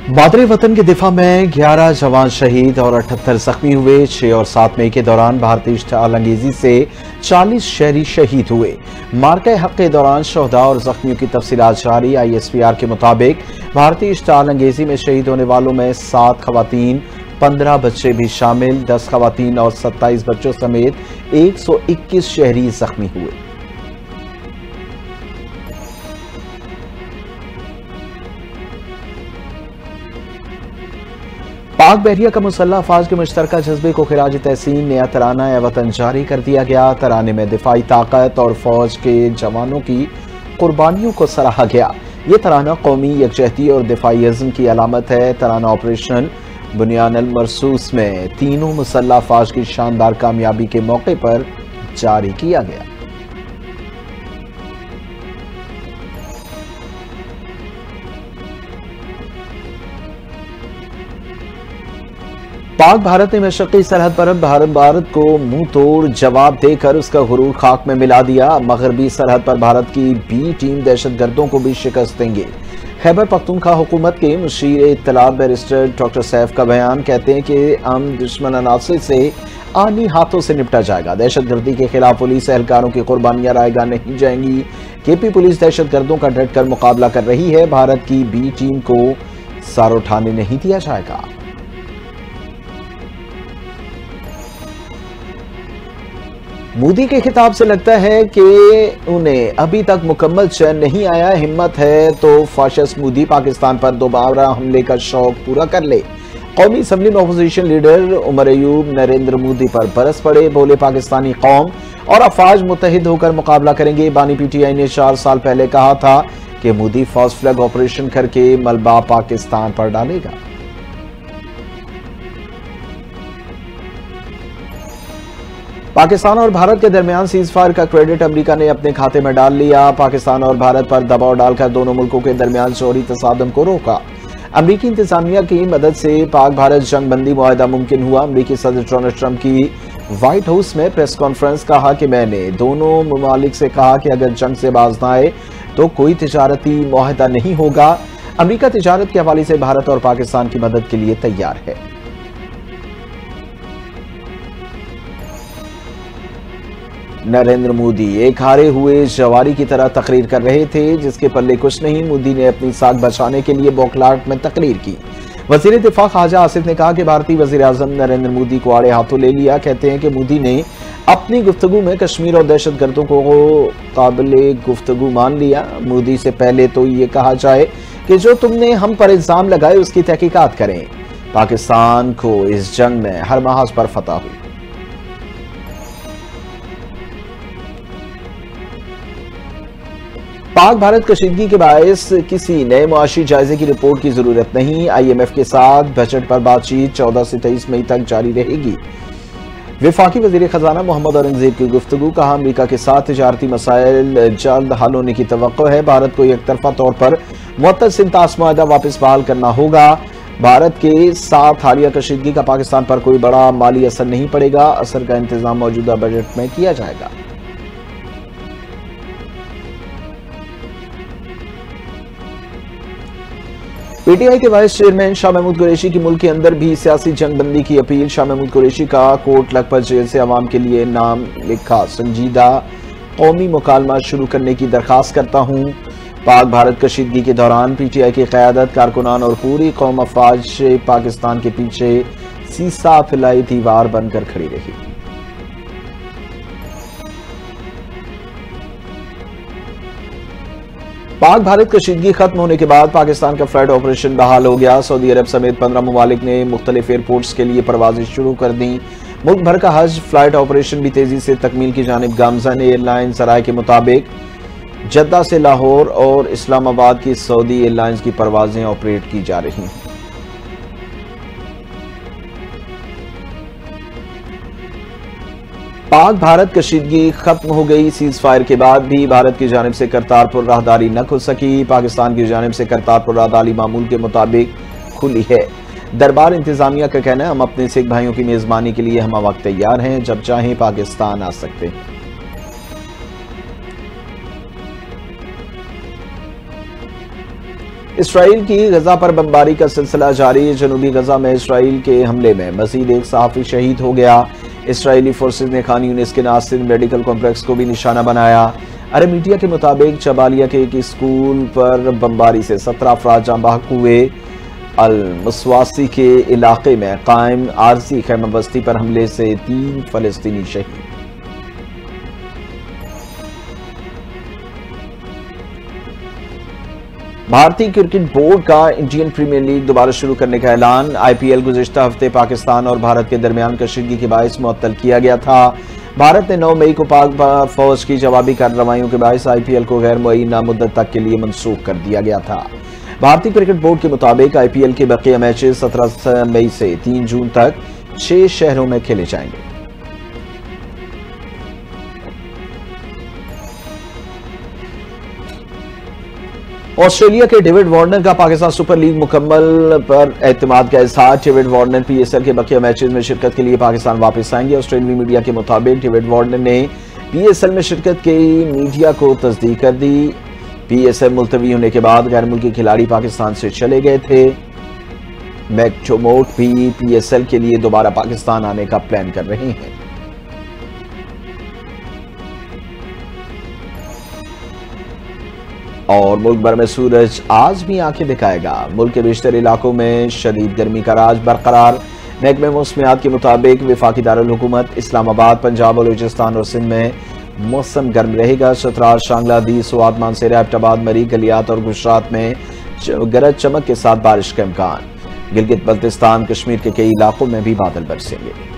मादरे वतन के दिफा में 11 जवान शहीद और 78 जख्मी हुए। 6 और 7 मई के दौरान भारतीय इश्तिआल-अंगेजी से 40 शहरी शहीद हुए। मार्के हक के दौरान शोहदा और जख्मियों की तफसीलात जारी। ISPR के मुताबिक भारतीय इश्तिआल-अंगेजी में शहीद होने वालों में 7 खवातीन, 15 बच्चे भी शामिल। 10 खवातीन और 27 बच्चों समेत 121 शहरी जख्मी हुए। पाक बहरिया का मुसल्लह अफवाज के मुश्तरका जज्बे को खिराज तहसीन नया तराना ए वतन जारी कर दिया गया। तराने में दिफाई ताकत और फौज के जवानों की कुर्बानियों को सराहा गया। ये तराना कौमी यकजहती और दिफाई अज़्म की अलामत है। तराना ऑपरेशन बुनियान मरसूस में तीनों मुसल्लह अफवाज की शानदार कामयाबी के मौके पर जारी किया गया। पाक भारत ने मशरक़ी सरहद पर भारत को मुंह तोड़ जवाब देकर उसका गुरूर खाक में मिला दिया। मगरबी सरहद पर भारत की बी टीम दहशतगर्दों को भी शिकस्त देंगे। खैबर पख्तूनख्वा हुकूमत के मुशीर इत्तलात बैरिस्टर डॉक्टर सैफ का बयान, कहते हैं कि हम दुश्मन अनासर से आनी हाथों से निपटा जाएगा। दहशतगर्दी के खिलाफ पुलिस एहलकारों की कुर्बानियां रायगा नहीं जाएंगी। KP पुलिस दहशतगर्दों का डटकर मुकाबला कर रही है। भारत की बी टीम को सर उठाने नहीं दिया जाएगा। मोदी के खिताब से लगता है कि उन्हें अभी तक मुकम्मल चैन नहीं आया। हिम्मत है तो फाशिस्ट मोदी पाकिस्तान पर दोबारा हमले का शौक पूरा कर ले। कौमी असम्बली में अपोजिशन लीडर उमर अयूब नरेंद्र मोदी पर बरस पड़े। बोले, पाकिस्तानी कौम और अफवाज मुत्तहिद होकर मुकाबला करेंगे। बानी PTI ने 4 साल पहले कहा था कि मोदी फॉल्स फ्लैग ऑपरेशन करके मलबा पाकिस्तान पर डालेगा। पाकिस्तान और भारत के दरमियान सीजफायर का क्रेडिट अमेरिका ने अपने खाते में डाल लिया। पाकिस्तान और भारत पर दबाव डालकर दोनों मुल्कों के दरमियान शौहरी तसादम को रोका। अमेरिकी इंतजामिया की मदद से पाक भारत जंग बंदी मुआहदा मुमकिन हुआ। अमेरिकी सदर डोनाल्ड ट्रंप की व्हाइट हाउस में प्रेस कॉन्फ्रेंस, कहा कि मैंने दोनों ममालिक से कहा कि अगर जंग से बाज ना आए तो कोई तिजारती मुआहदा नहीं होगा। अमेरिका तिजारत के हवाले से भारत और पाकिस्तान की मदद के लिए तैयार है। नरेंद्र मोदी एक हारे हुए जवारी की तरह तकरीर कर रहे थे, जिसके पल्ले कुछ नहीं। मोदी ने अपनी साख बचाने के लिए बौखलाहट में तकरीर की। वजीर दिफा ख्वाजा आसिफ ने कहा कि भारतीय वजीर आजम नरेंद्र मोदी को आड़े हाथों ले लिया। कहते हैं कि मोदी ने अपनी गुफ्तगू में कश्मीर और दहशतगर्दों को काबिले गुफ्तगू मान लिया। मोदी से पहले तो ये कहा जाए कि जो तुमने हम पर इल्जाम लगाए उसकी तहकीकात करें। पाकिस्तान को इस जंग में हर महाज पर फतह हुई। पाक भारत कशीदगी के बायस किसी नए मुआशी जायजे की रिपोर्ट की जरूरत नहीं। IMF के साथ बजट पर बातचीत 14 से 23 मई तक जारी रहेगी। वफाकी वजीर खजाना मोहम्मद औरंगजेब की गुफ्तगू, कहा अमेरिका के साथ तिजारती मसाइल जल्द हल होने की तवक्को है। भारत को एकतरफा तौर पर मुअत्तल सिंतास मुआहदा वापस बहाल करना होगा। भारत के साथ हालिया कशीदगी का पाकिस्तान पर कोई बड़ा माली असर नहीं पड़ेगा। असर का इंतजाम मौजूदा बजट में किया जाएगा। PTI के वाइस चेयरमैन शाह महमूद कुरैशी की मुल्क के अंदर भी सियासी जंगबंदी की अपील। शाह महमूद कुरैशी का कोट लखपत जेल से अवाम के लिए नाम लिखा संजीदा कौमी मुकालमा शुरू करने की दरखास्त करता हूँ। पाक भारत कशीदगी के दौरान PTI की क़यादत, कारकुनान और पूरी कौम अफवाज पाकिस्तान के पीछे सीसा फैलाई दीवार बनकर खड़ी रही। पाक भारत कशीदगी खत्म होने के बाद पाकिस्तान का फ्लाइट ऑपरेशन बहाल हो गया। सऊदी अरब समेत 15 ममालिक ने मुख्तलिफ एयरपोर्ट्स के लिए परवाजें शुरू कर दी। मुल्क भर का हज फ्लाइट ऑपरेशन भी तेजी से तकमील की जानिब गामजन। एयरलाइंस सराय के मुताबिक जद्दा से लाहौर और इस्लामाबाद की सऊदी एयरलाइंस की परवाजें ऑपरेट की जा रही हैं। पाक भारत कशीदगी खत्म हो गई। सीज फायर के बाद भी भारत की जानिब से करतारपुर राहदारी न खुल सकी। पाकिस्तान की जानिब से करतारपुर राहदारी मामूल के मुताबिक खुली है। दरबार इंतजामिया का कहना है, हम अपने सिख भाइयों की मेजबानी के लिए हम वक्त तैयार हैं, जब चाहें पाकिस्तान आ सकते हैं। इसराइल की गजा पर बमबारी का सिलसिला जारी। जनूबी गजा में इसराइल के हमले में मजीद एक सहाफी शहीद हो गया। इसराइली फोर्सेज ने खान यूनिस के नासिर मेडिकल कॉम्प्लेक्स को भी निशाना बनाया। अरब मीडिया के मुताबिक जबालिया के एक स्कूल पर बमबारी से 17 अफराद जाँ बहक हुए। अल-मुस्वासी के इलाके में कायम आरजी खैमा बस्ती पर हमले से 3 फलस्तीनी शहीद। भारतीय क्रिकेट बोर्ड का इंडियन प्रीमियर लीग दोबारा शुरू करने का ऐलान। आईपीएल गुज़िश्ता हफ्ते पाकिस्तान और भारत के दरमियान कशीदगी के बायस मुअत्तल किया गया था। भारत ने 9 मई को पाक फौज की जवाबी कार्रवाइयों के बायस आईपीएल को गैर मुअय्यना मुद्दत तक के लिए मनसूख कर दिया गया था। भारतीय क्रिकेट बोर्ड के मुताबिक आईपीएल के बकिया मैचेस 17 मई से 3 जून तक 6 शहरों में खेले जाएंगे। ऑस्ट्रेलिया के डेविड वार्नर का पाकिस्तान सुपर लीग मुकम्मल पर एतमाद का इजहार। डेविड वार्नर पीएसएल के बकिया मैचेस में शिरकत के लिए पाकिस्तान वापस आएंगे। ऑस्ट्रेलियाई मीडिया के मुताबिक डेविड वार्नर ने पीएसएल में शिरकत की मीडिया को तस्दीक कर दी। पीएसएल मुलतवी होने के बाद गैर मुल्की खिलाड़ी पाकिस्तान से चले गए थे। मैकटोमोट भी पीएसएल के लिए दोबारा पाकिस्तान आने का प्लान कर रहे हैं। और मुल्क भर में सूरज आज भी आंखें दिखाएगा। मुल्क के बेशतर इलाकों में शदीद गर्मी का राज बरकरार। महकमे मौसमियात के मुताबिक वफाकी दारुल हुकूमत इस्लामाबाद, पंजाब, बलूचिस्तान और सिंध में मौसम गर्म रहेगा। चतराल, शांगला, दी, सुआद, मानसेरा, एबटाबाद, मरी, गलियात और गुजरात में गरज चमक के साथ बारिश का इम्कान। गिलगित बल्तिस्तान, कश्मीर के कई इलाकों में भी बादल बरसेंगे।